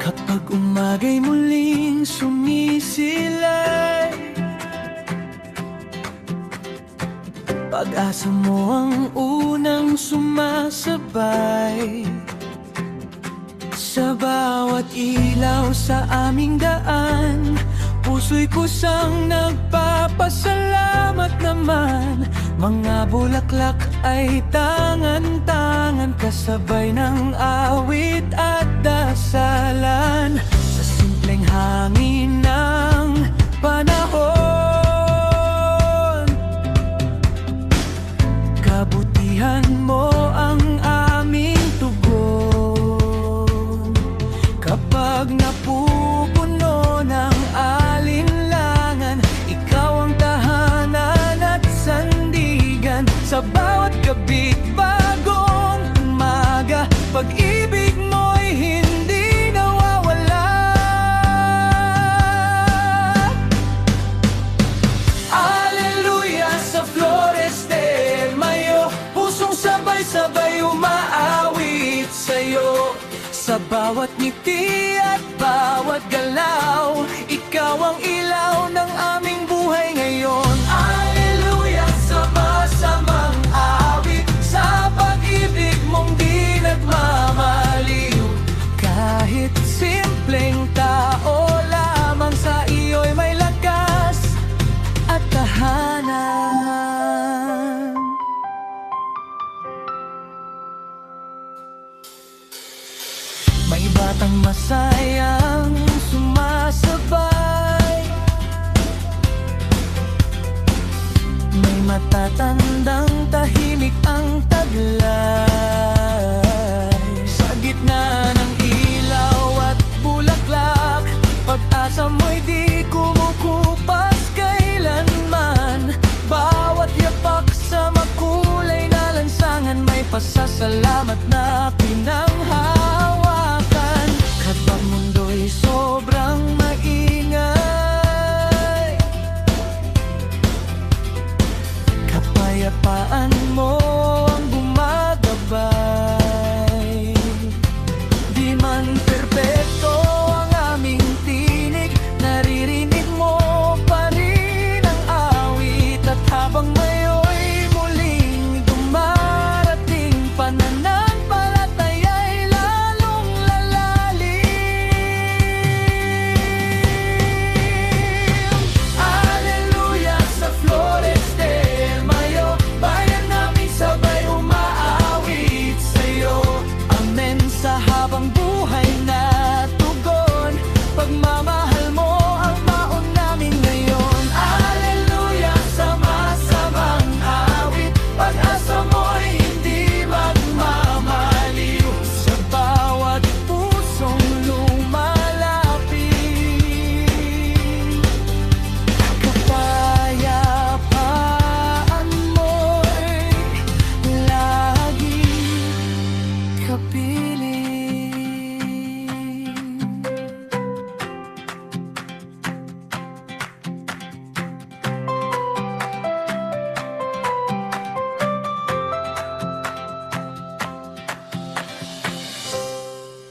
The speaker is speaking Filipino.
Kapag umaga'y muling sumisilay, pag-asa mo ang unang sumasabay. Sa bawat ilaw sa aming daan, puso'y kusang nagpapasalamat naman. Mga bulaklak ay tangan-tangan, kasabay ng awit at dasalan. Sa simpleng hangin ng panahon, kabutihan mo ang aming tugon. Kapag napupuno ng alinlangan, ikaw ang tahanan at sandigan. Sa bawat gabi't bagong umaga, pag-ibig mo'y hindi nawawala. Alleluia sa Flores del Mayo, pusong sabay-sabay umaawit sa'yo. Sa bawat ngiti at bawat galaw, ikaw ang ilaw ng aming buhay ngayon. Alleluia sa masamang awit, sa pag-ibig mong di nagmamaliw. Kahit simpleng tao lamang, sa iyo'y may lakas at tahanan. May batang masayang sumasabay, may matatandang tahimik ang taglay. Sa gitna ng ilaw at bulaklak, pag-asa mo'y di kumukupas kailanman. Bawat yapak sa makulay na lansangan, may pasasalamat na pinanghawakan. Kapag mundo'y sobrang maingay, kapayapaan mo ang gumagabay. Di man perpekto ang aming tinig, naririnig mo pa rin ang awit. At habang ngayo'y muling dumarating, pananampalataya'y lalong lalalim. Alleluia sa Flores del Mayo, bayan namin sabay umaawit sa'yo. Amen sa habang buhay na